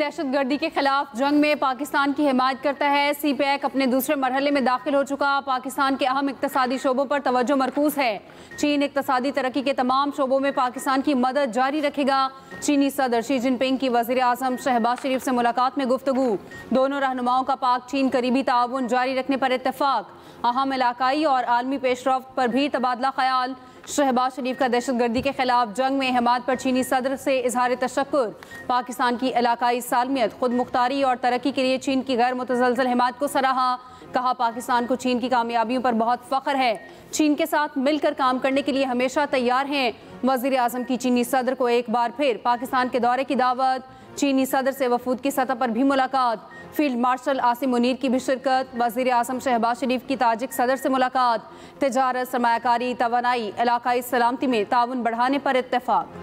दहशतगर्दी के खिलाफ जंग में पाकिस्तान की हिमायत करता है। CPEC अपने दूसरे मरहले में दाखिल हो चुका। पाकिस्तान के अहम इक्तसादी शोबों पर तवज्जो मरकूज है। चीन इक्तसादी तरक्की के तमाम शोबों में पाकिस्तान की मदद जारी रखेगा। चीनी सदर शी जिनपिंग की वज़ीर आज़म शहबाज शरीफ से मुलाकात में गुफ्तगू। दोनों रहनुमाओं का पाक चीन करीबी ताउन जारी रखने पर इत्तेफाक। अहम इलाकाई और आलमी पेशरफ्त पर भी तबादला ख्याल। शहबाज शरीफ का दहशतगर्दी के खिलाफ जंग में हिमायत पर चीनी सदर से इजहार तशक्कुर। पाकिस्तान की इलाकाई सालमियत, खुद मुख्तारी और तरक्की के लिए चीन की गैर मुतज़लज़ल हिमायत को सराहा। कहा, पाकिस्तान को चीन की कामयाबियों पर बहुत फ़ख्र है। चीन के साथ मिलकर काम करने के लिए हमेशा तैयार हैं। वज़ीर आज़म की चीनी सदर को एक बार फिर पाकिस्तान के दौरे की दावत। चीनी सदर से वफूद की सतह पर भी मुलाकात। फील्ड मार्शल आसिम मुनीर की भी शिरकत। वज़ीर आज़म शहबाज शरीफ की ताजिक सदर से मुलाकात। तिजारत, सरमायाकारी, तवानाई, इलाकाई सलामती में ताउन बढ़ाने पर इत्तेफाक।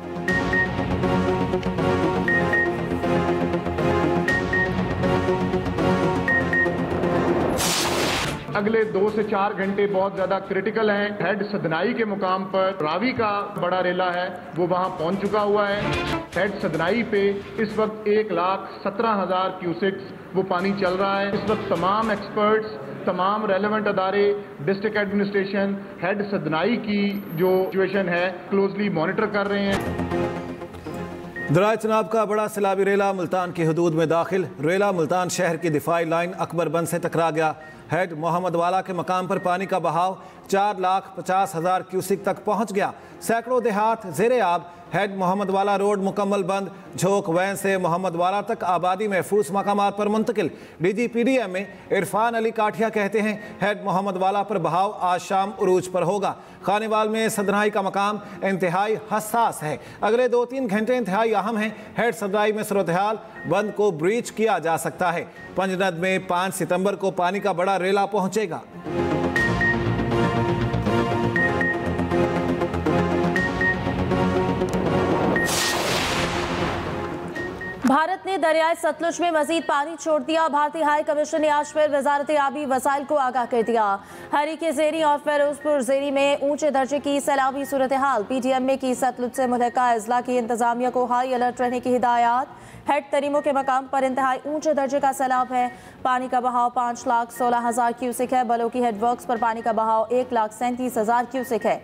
अगले 2 से 4 घंटे बहुत ज्यादा क्रिटिकल हैं। हेड सदनाई के मुकाम पर रावी का बड़ा रेला है, वो वहां पहुंच चुका हुआ है। हेड सदनाई पे इस वक्त 1,17,000 क्यूसेक्स वो पानी चल रहा है। इस वक्त तमाम एक्सपर्ट्स, तमाम रेलेवेंट अदारे, डिस्ट्रिक्ट एडमिनिस्ट्रेशन हेड सदनाई की जो सिचुएशन है क्लोजली मॉनिटर कर रहे हैं। दराय चनाब का बड़ा सैलाबी रेला मुल्तान की हदूद में दाखिल। रेला मुल्तान शहर की दिफाई लाइन अकबरबंद से टकरा गया। हेड मोहम्मद वाला के मकाम पर पानी का बहाव 4,50,000 क्यूसिक तक पहुंच गया। सैकड़ों देहात ज़ेरे आब। हेड मोहम्मद वाला रोड मुकम्मल बंद। झोंक वैन से मोहम्मद वाला तक आबादी महफूज मकामात पर मुंतकिल। DGPDM में इरफान अली काठिया कहते हैं, हेड मोहम्मद वाला पर बहाव आज शाम उरूज पर होगा। खानेवाल में सदनाई का मकाम इंतहाई हसास है। अगले 2-3 घंटे इंतहाई अहम हैं। हेड सदनाई में सूरत हाल बंद को ब्रीच किया जा सकता है। पंजनद में 5 सितंबर को पानी का बड़ा रेला पहुंचेगा। भारत ने दरियाए सतलुज में मजीद पानी छोड़ दिया। भारतीय हाई कमीशन ने आज फिर वजारत आबी वसाइल को आगाह कर दिया। हरीके ज़ेरी और फिरोजपुर ज़ेरी में ऊंचे दर्जे की सैलाबी सूरत हाल। PTM में की सतलुज से मुल्का अजला की इंतजामिया को हाई अलर्ट रहने की हिदायत। हेड तरीमों के मकाम पर इंतहाई ऊंचे दर्जे का सैलाब है। पानी का बहाव 5,16,000 क्यूसिक है। बलोकी हेड वर्क्स पर पानी का बहाव 1,37,000 क्यूसिक है।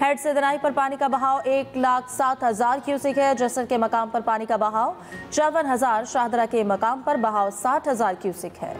हेड सदनाई पर पानी का बहाव 1,07,000 क्यूसिक है। जसर के मकाम पर पानी का बहाव 54,000। शाहदरा के मकाम पर बहाव 60,000 क्यूसिक है।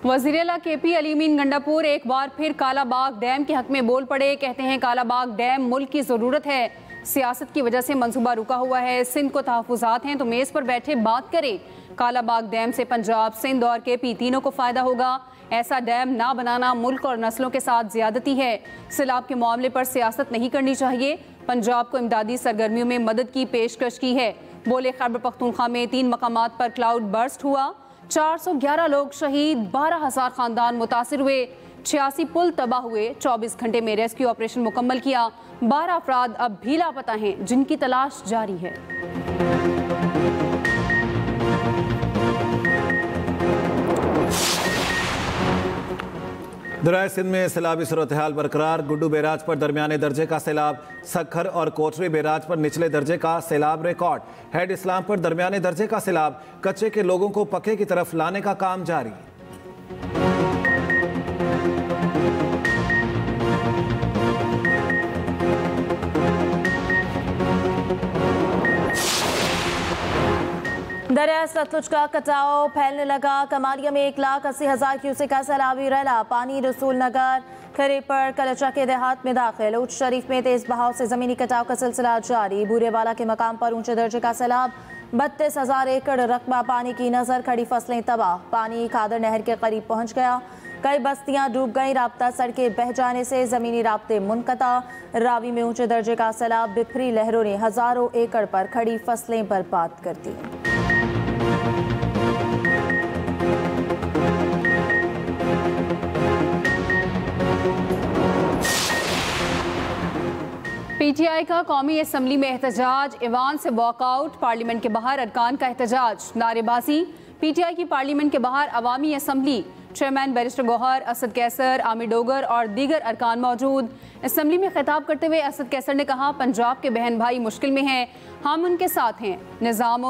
वज़ीर-ए-आला KP अलीमीन गंडापुर एक बार फिर कालाबाग डैम के हक में बोल पड़े। कहते हैं, कालाबाग डैम मुल्क की ज़रूरत है। सियासत की वजह से मंसूबा रुका हुआ है। सिंध को तहफ़्फ़ुज़ात हैं तो मेज़ पर बैठे बात करें। कालाबाग डैम से पंजाब, सिंध और KP तीनों को फ़ायदा होगा। ऐसा डैम ना बनाना मुल्क और नस्लों के साथ ज़्यादती है। सैलाब के मामले पर सियासत नहीं करनी चाहिए। पंजाब को इमदादी सरगर्मियों में मदद की पेशकश की है। बोले, खैबर पख्तूनख्वा में 3 मकामात पर क्लाउड बर्स्ट हुआ। 411 लोग शहीद, 12,000 खानदान मुतासिर हुए। 86 पुल तबाह हुए। 24 घंटे में रेस्क्यू ऑपरेशन मुकम्मल किया। 12 अफराद अब भी लापता हैं, जिनकी तलाश जारी है। दराय सिंध में सैलाबी सूरत हाल बरकरार। गुड्डू बैराज पर दरमियाने दर्जे का सैलाब। सखर और कोटरी बैराज पर निचले दर्जे का सैलाब रिकॉर्ड। हेड इस्लाम पर दरमियाने दर्जे का सैलाब। कच्चे के लोगों को पक्के की तरफ लाने का काम जारी। दरिया सतलुज का कटाव फैलने लगा। कमालिया में 1,80,000 क्यूसेक का सैलाबी रेला। पानी रसूल नगर, खरीपर, कलचा के देहात में दाखिल। उच्च शरीफ में तेज बहाव से जमीनी कटाव का सिलसिला जारी। बूरेवाला के मकाम पर ऊंचे दर्जे का सैलाब। 32,000 एकड़ रकबा पानी की नजर। खड़ी फसलें तबाह। पानी खादर नहर के करीब पहुंच गया। कई बस्तियां डूब गई। राब्ता सड़कें बह जाने से जमीनी राब्ते मुनक़ता। रावी में ऊंचे दर्जे का सैलाब। बिफरी लहरों ने हजारों एकड़ पर खड़ी फसलें बर्बाद कर दी। PTI का कौमी असम्बली में एहतजाज। ईवान से वॉकआउट। पार्लियामेंट के बाहर अरकान का एहतजाज, नारेबाजी। PTI की पार्लियामेंट के बाहर अवामी assembly. Chairman barrister Gohar, Asad Qaiser, Aamir Dogar और दीगर अरकान मौजूद। असम्बली में खिताब करते हुए असद कैसर ने कहा, पंजाब के बहन भाई मुश्किल में हैं, हम उनके साथ हैं। निज़ाम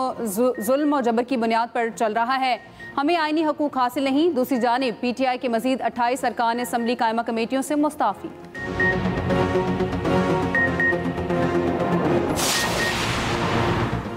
जुल्म और जबर की बुनियाद पर चल रहा है, हमें आईनी हकूक हासिल नहीं। दूसरी जानिब PTI के मजीद 28 अरकान असम्बली कायमा कमेटियों से मुस्ताफ़ी।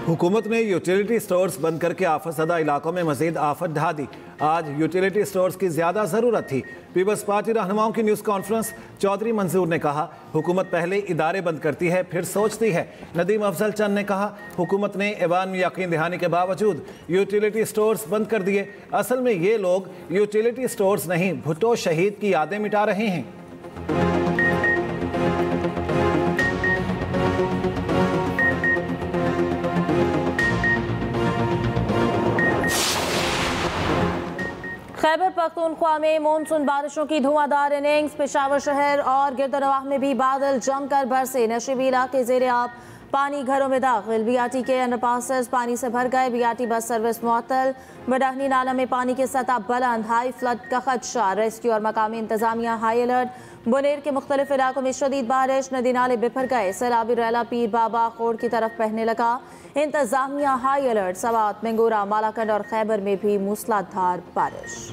हुकूमत ने यूटिलिटी स्टोर्स बंद करके आफत ज़दा इलाकों में मजीद आफत ढा दी। आज यूटिलिटी स्टोर्स की ज़्यादा ज़रूरत थी। पीपल्स पार्टी रहनुमाओं की न्यूज़ कॉन्फ्रेंस चौधरी मंजूर ने कहा, हुकूमत पहले इदारे बंद करती है फिर सोचती है। नदीम अफजल चंद ने कहा, हुकूमत ने ऐवान में यकीन दहानी के बावजूद यूटिलिटी स्टोर्स बंद कर दिए। असल में ये लोग यूटिलिटी स्टोर्स नहीं, भुट्टो शहीद की यादें मिटा रहे हैं। खैबर पख्तूनख्वा में मानसून बारिशों की धुआंधार इनिंग्स। पेशावर शहर और गिरदनवाह में भी बादल जमकर बरसे। नशीबी इलाके ज़ेरे आब, पानी घरों में दाखिल। BRT के अंडरपासेस पानी से भर गए। BRT बस सर्विस मुअत्तल। बडहनी नाला में पानी की सतह बुलंद, हाई फ्लड का खदशा। रेस्क्यू और मकामी इंतजामिया हाई अलर्ट। बुनेर के मुख्तलिफ इलाकों में शदीद बारिश, नदी नाले बिफर गए। सैलाबी रैला पीर बाबा खोड़ की तरफ बहने लगा। इंतजामिया हाई अलर्ट। सवात, मंगूरा, मालाकंड और खैबर में भी मूसलाधार बारिश।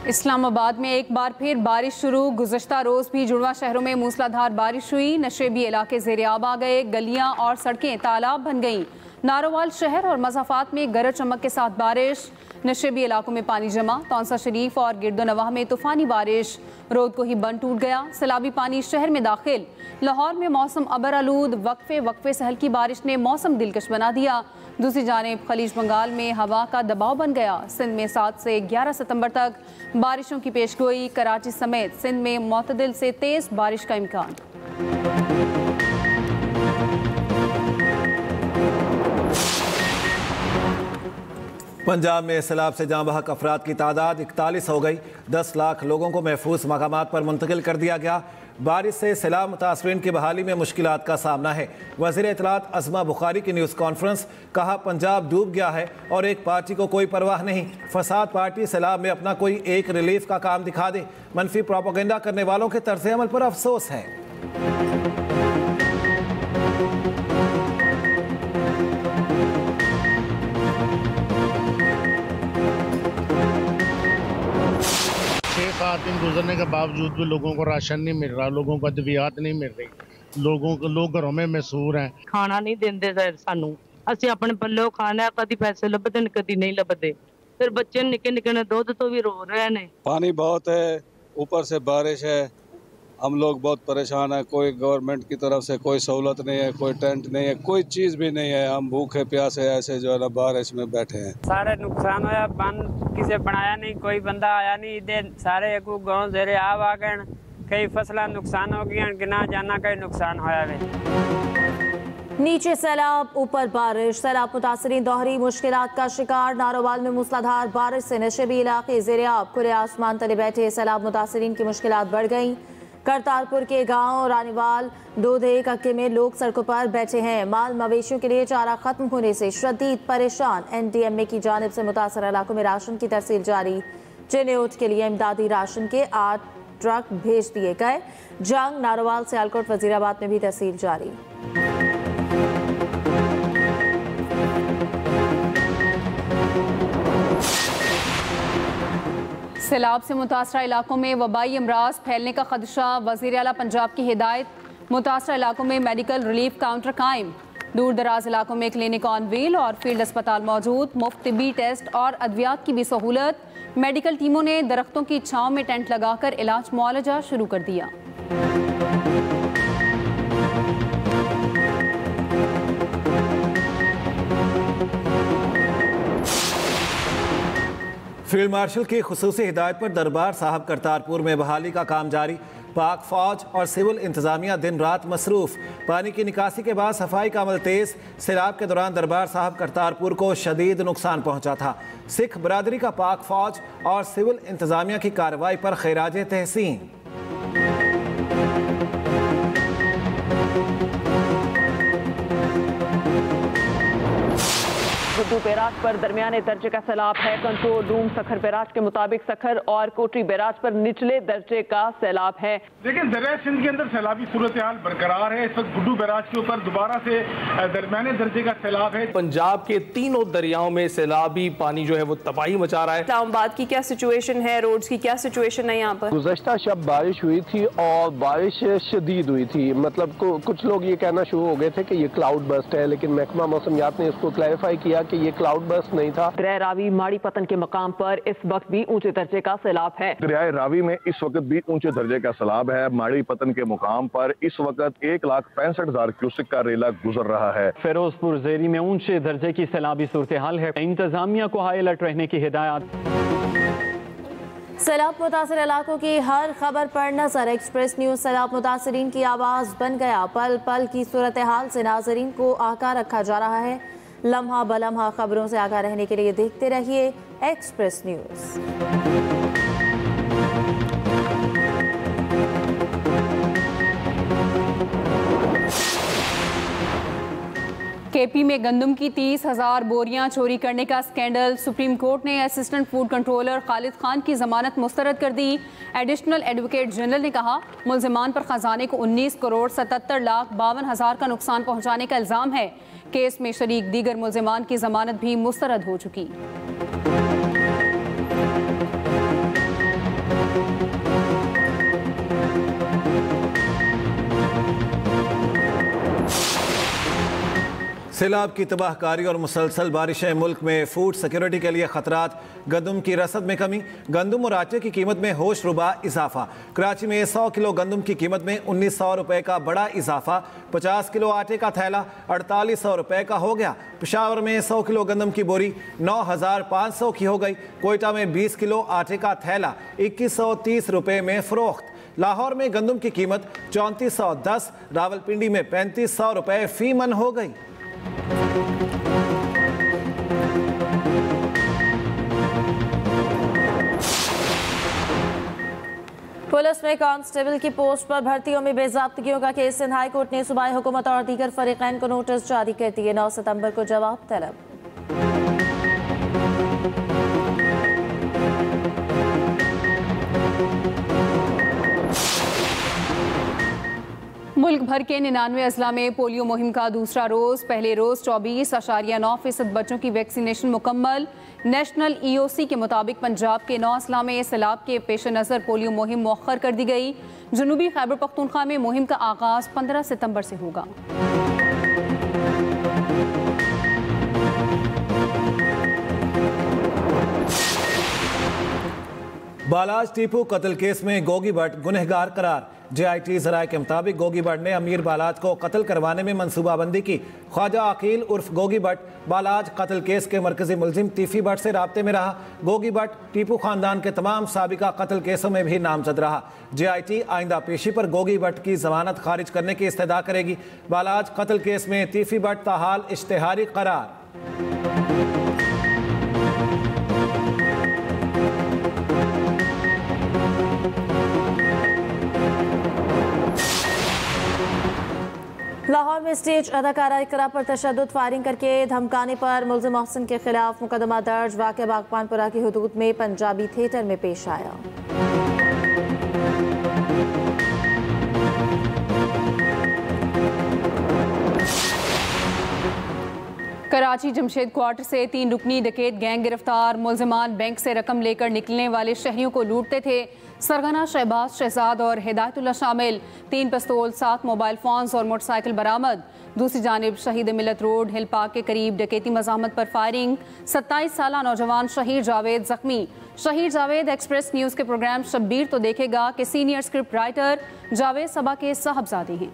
इस्लामाबाद में एक बार फिर बारिश शुरू। गुज़श्ता रोज़ भी जुड़वा शहरों में मूसलाधार बारिश हुई। नशेबी इलाके ज़ेरे आब आ गए। गलियां और सड़कें तालाब बन गईं। नारोवाल शहर और मज़ाफ़ात में गरज चमक के साथ बारिश। नशेबी इलाकों में पानी जमा। तौंसा शरीफ और गिरदोनवाह में तूफ़ानी बारिश। रोड को ही बंद टूट गया। सैलाबी पानी शहर में दाखिल। लाहौर में मौसम अबर आलूद। वक्फे से हल्की बारिश ने मौसम दिलकश बना दिया। दूसरी जानिब खलीज बंगाल में हवा का दबाव बन गया। सिंध में 7 से 11 सितंबर तक बारिशों की पेशगोई। कराची समेत सिंध में मुतदिल से तेज बारिश का इम्कान। पंजाब में सैलाब से जाँ बहक अफराद की तादाद 41 हो गई। 10 लाख लोगों को महफूज मकामात पर मुंतकिल कर दिया गया। बारिश से सैलाब मुतासरीन की बहाली में मुश्किलात का सामना है। वज़ीर इत्तलात अज़मा बुखारी की न्यूज़ कॉन्फ्रेंस, कहा, पंजाब डूब गया है और एक पार्टी को कोई परवाह नहीं। फसाद पार्टी सैलाब में अपना कोई एक रिलीफ का काम दिखा दे। मनफी प्रोपेगेंडा करने वालों के तर्ज़ अमल पर अफसोस है। सात दिन गुजरने के बावजूद भी लोगों को राशन नहीं मिल रहा, लोगों को अद्वियात नहीं मिल रही, लोग घरों में महसूर हैं। खाना नहीं देंदे सानू, ਅਸੀਂ अपने पल्ले खाना कभी पैसे लभदे ने कभी नहीं लभदे। फिर बच्चे निके निके ने दूध तो भी रो रहे हैं। पानी बहुत है, ऊपर से बारिश है, हम लोग बहुत परेशान हैं। कोई गवर्नमेंट की तरफ से कोई सहूलत नहीं है, कोई टेंट नहीं है, कोई चीज़ भी नहीं है। हम भूखे प्यासे ऐसे जो है ना बारिश में बैठे हैं। सारे नुकसान होया, बंद किसे बनाया नहीं, कोई बंदा आया नहीं। इधर सारे गाँव ज़ेरे आब आ गए। कई फसला नुकसान हो गई, गिना जाना कई नुकसान होया वे। नीचे सैलाब, ऊपर बारिश। सैलाब मुतासरीन दोहरी मुश्किलात का शिकार। नारोवाल में मूसलाधार बारिश से नशेबी इलाके ज़ेरे आब। खुले आसमान तले बैठे सैलाब मुतासरीन की मुश्किलात बढ़ गई। करतारपुर के गांव रानीवाल, दोधे, कक्के में लोग सड़कों पर बैठे हैं। माल मवेशियों के लिए चारा खत्म होने से शदीद परेशान। NDMA की जानिब से मुतासर इलाकों में राशन की तरसील जारी। चिन्होट के लिए इमदादी राशन के 8 ट्रक भेज दिए गए। जंग, नारोवाल, सियालकोट, वजीराबाद में भी तरसील जारी। सैलाब से मुतासरा इलाकों में वबाई अमराज फैलने का खदशा। वज़ीर आला पंजाब की हिदायत, मुतासरा इलाकों में मेडिकल रिलीफ काउंटर कायम। दूर दराज इलाकों में क्लिनिक ऑन व्हील और फील्ड अस्पताल मौजूद। मुफ्त तिब्बी टेस्ट और अद्वियात की भी सहूलत। मेडिकल टीमों ने दरख्तों की छांव में टेंट लगाकर इलाज मुआलजा शुरू कर दिया। फील्ड मार्शल की खुसूसी हिदायत पर दरबार साहब करतारपुर में बहाली का काम जारी। पाक फौज और सिविल इंतजामिया दिन रात मसरूफ। पानी की निकासी के बाद सफाई का अमल तेज। सैलाब के दौरान दरबार साहब करतारपुर को शदीद नुकसान पहुंचा था। सिख बरादरी का पाक फौज और सिविल इंतजामिया की कार्रवाई पर खैराज तहसीन। गुड्डू बैराज पर दरमियाने दर्जे का सैलाब है। कंट्रोल रूम सखर बैराज के मुताबिक सखर और कोटरी बैराज पर निचले दर्जे का सैलाब है। लेकिन दरिया सिंध के अंदर सैलाबी सूरत हाल बरकरार है। इस वक्त गुड्डू बैराज के ऊपर दोबारा से दरमियाने दर्जे का सैलाब है। पंजाब के तीनों दरियाओं में सैलाबी पानी जो है वो तबाही मचा रहा है। इस्लामाबाद की क्या सिचुएशन है, रोड्स की क्या सिचुएशन है यहाँ पर? गुज़श्ता शब बारिश हुई थी और बारिश शदीद हुई थी। मतलब कुछ लोग ये कहना शुरू हो गए थे कि ये क्लाउड बर्स्ट है, लेकिन महकमा मौसमियात ने इसको क्लैरिफाई किया कि ये क्लाउड बर्स्ट नहीं था। दरिया रावी माड़ी पतन के मकाम पर इस वक्त भी ऊंचे दर्जे का सैलाब है। दरिया रावी में इस वक्त भी ऊंचे दर्जे का सैलाब है। माड़ी पतन के मुकाम पर इस वक्त 1,65,000 क्यूसेक का रेला गुजर रहा है। फिरोजपुर ज़ेरी में ऊंचे दर्जे की सैलाबी सूरत हाल है। इंतजामिया को हाई अलर्ट रहने की हिदायत। सैलाब मुतासर इलाकों की हर खबर पर नजर। एक्सप्रेस न्यूज सैलाब मुतासरीन की आवाज़ बन गया। पल पल की सूरत हाल से नाजरीन को आगाह रखा जा रहा है। लम्हा बलम्हा खबरों से आगाह रहने के लिए देखते रहिए एक्सप्रेस न्यूज। केपी में गंदम की 30,000 बोरियां चोरी करने का स्कैंडल। सुप्रीम कोर्ट ने assistant food controller Khalid Khan की जमानत मुस्तरद कर दी। एडिशनल एडवोकेट जनरल ने कहा मुल्जिमान पर खजाने को 19 करोड़ 77 लाख 52 हज़ार का नुकसान पहुंचाने का इल्ज़ाम है। केस में शरीक दीगर मुल्जिमान की जमानत भी मुस्तरद हो चुकी। सैलाब की तबाहकारी और मुसलसल बारिशें मुल्क में फूड सिक्योरिटी के लिए खतरात। गंदम की रसद में कमी, गंदम और आटे की कीमत में होश रुबा इजाफा। कराची में 100 किलो गंदम की कीमत में 1900 रुपए का बड़ा इजाफा। 50 किलो आटे का थैला 4800 रुपए का हो गया। पेशावर में 100 किलो गंदम की बोरी 9500 की हो गई। कोयटा में 20 किलो आटे का थैला 2130 रुपए में फरोख्त। लाहौर में गंदम की कीमत 3410, रावलपिंडी में 3500 रुपए फी मन हो गई। पुलिस में कांस्टेबल की पोस्ट पर भर्तियों में बेज़ाब्तगियों का केस। सिंध हाई कोर्ट ने सूबाई हुकूमत और दीगर फरीकैन को नोटिस जारी कर दिए। 9 सितंबर को जवाब तलब। मुल्क भर के 99 अजला में पोलियो मुहिम का दूसरा रोज। पहले रोज 24.9% बच्चों की वैक्सीनेशन मुकम्मल। नेशनल EOC के मुताबिक पंजाब के 9 अजला में सैलाब के पेश नज़र पोलियो मुहिम मौखर कर दी गई। जनूबी खैबर पख्तूनख्वा में मुहिम का आगाज 15 सितंबर से होगा। बालाज टीपू कत्ल केस में गोगी भट्ट गुनहगार करार। JIT जराये के मुताबिक गोगी भट्ट ने अमीर बालाज को कत्ल करवाने में मनसूबाबंदी की। ख्वाजा अकील उर्फ गोगी भट्ट बालाज कत्ल केस के मरकजी मुलजिम तीफी भट्ट से राब्ते में रहा। गोगी भट्ट टीपू खानदान के तमाम साबिका कत्ल केसों में भी नामजद रहा। JIT आइंदा पेशी पर गोगी भट्ट की जमानत खारिज करने की इस्तदा करेगी। बालाज कत्ल केस में तीफी भट्ट ताहाल इश्तिहारी करार। लाहौर में स्टेज अदाकारा इकरा पर तशद्दुद फायरिंग करके धमकाने पर मुल्जिम मोहसिन के खिलाफ मुकदमा दर्ज। वाक़या बागबानपुरा की हुदूद में पंजाबी थिएटर में पेश आया। कराची जमशेद क्वार्टर से 3 रुकनी डकैत गैंग गिरफ्तार। मुल्जिमान बैंक से रकम लेकर निकलने वाले शहरियों को लूटते थे। सरगना, शहबाज, शहजाद और हिदायतुल्लाह शामिल। 3 पिस्तौल, 7 मोबाइल फोन्स और मोटरसाइकिल बरामद। दूसरी जानिब शहीद मिलत रोड हिल पार्क के करीब डकैती मज़ाहमत पर फायरिंग। 27 साला नौजवान शहीद जावेद जख्मी। शहीद जावेद एक्सप्रेस न्यूज़ के प्रोग्राम शब्बीर तो देखेगा कि सीनियर स्क्रिप्ट राइटर जावेद सबा के साहबजादे हैं।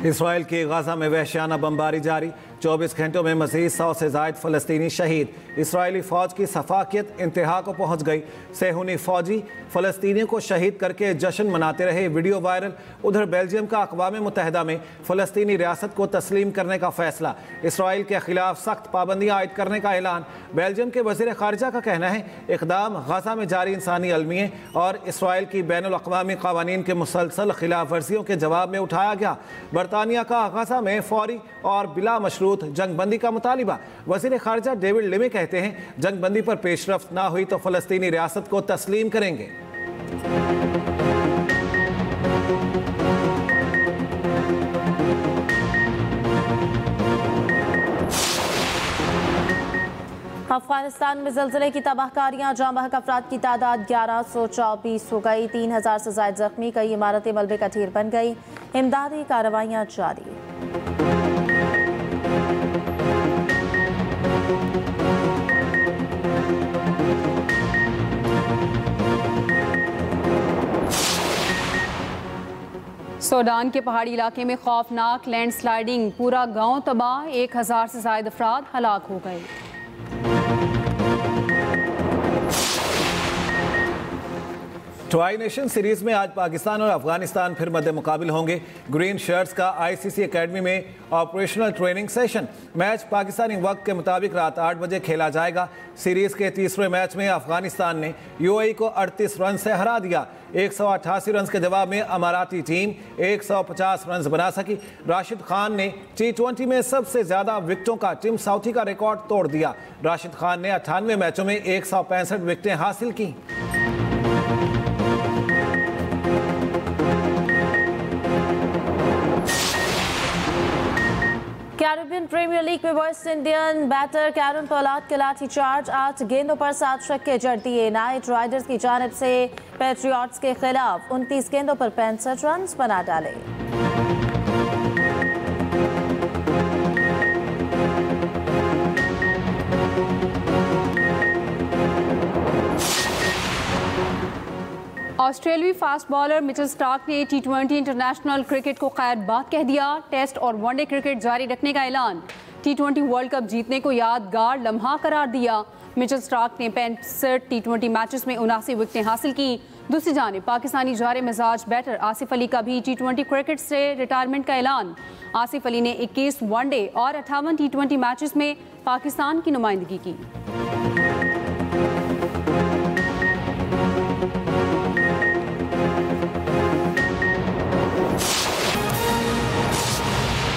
इसराइल के गाजा में वहशियाना बमबारी जारी। 24 घंटों में मज़ीद 100 से ज़ायद फ़लस्तीनी शहीद। इसराइली फ़ौज की सफाकियत इंतहा को पहुँच गई। सेहूनी फ़ौजी फ़लस्तीनियों को शहीद करके जश्न मनाते रहे, वीडियो वायरल। उधर बेल्जियम का अक़वाम मुत्तहिदा में फ़लस्तीनी रियासत को तस्लीम करने का फ़ैसला। इसराइल के ख़िलाफ़ सख्त पाबंदियाँ आयद करने का ऐलान। बेल्जियम के वज़ीर ख़ारिजा का कहना है इक़दाम गज़ा में जारी इंसानी अलमिये और इसराइल की बैनुल अक़वामी क़वानीन के मुसलसल खिलाफ वर्जियों के जवाब में उठाया गया। बरतानिया का गज़ा में फौरी और बिला मशरूत जंगबंदी का मुतालिबा। वज़ीर ख़ारिजा डेविड लिमे कहते हैं जंगबंदी पर पेशरफ्त ना हुई तो फ़लस्तीनी रियासत को तस्लीम करेंगे। अफगानिस्तान में ज़लज़ले की तबाहकारियां, जाँ बहक अफराद की तादाद 1124 हो गई। 3000 से ज़ायद जख्मी, कई इमारतें मलबे का ढेर बन गई। इमदादी कार्रवाइयां जारी। सूडान के पहाड़ी इलाके में खौफनाक लैंडस्लाइडिंग, पूरा गांव तबाह, 1000 से ज़ायद अफराद हलाक हो गए। ट्राई नेशन सीरीज में आज पाकिस्तान और अफगानिस्तान फिर मद्दे मुकाबिल होंगे। ग्रीन शर्ट्स का ICC एकेडमी में operational training session. Match Pakistani वक्त के मुताबिक रात 8 बजे खेला जाएगा। सीरीज के तीसरे मैच में अफगानिस्तान ने UAE को 38 रन से हरा दिया। 188 रन के जवाब में अमाराती टीम 150 रन बना सकी। राशिद खान ने T20 में सबसे ज़्यादा विकेटों का टिम साउथी का रिकॉर्ड तोड़ दिया। राशिद खान ने 98 मैचों में 165 विकेटें हासिल की। कैरिबियन प्रीमियर लीग में West Indian batter Kieron Pollard के लाठीचार्ज, 8 गेंदों पर 7 छक्के जड़ दिए। नाइट राइडर्स की जानिब से पैट्रियट्स के खिलाफ 29 गेंदों पर 65 रन बना डाले। ऑस्ट्रेलियाई फास्ट बॉलर मिचेल स्टार्क ने T20 इंटरनेशनल क्रिकेट को खैर बात कह दिया। टेस्ट और वनडे क्रिकेट जारी रखने का ऐलान। T20 वर्ल्ड कप जीतने को यादगार लम्हा करार दिया। मिचेल स्टार्क ने 65 T20 मैचेस में 79 विकेटें हासिल की। दूसरी जानिब पाकिस्तानी जारे मिजाज बैटर आसिफ अली का भी T20 क्रिकेट से रिटायरमेंट का ऐलान। आसिफ अली ने 21 वनडे और 58 T20 मैचेस में पाकिस्तान की नुमाइंदगी की।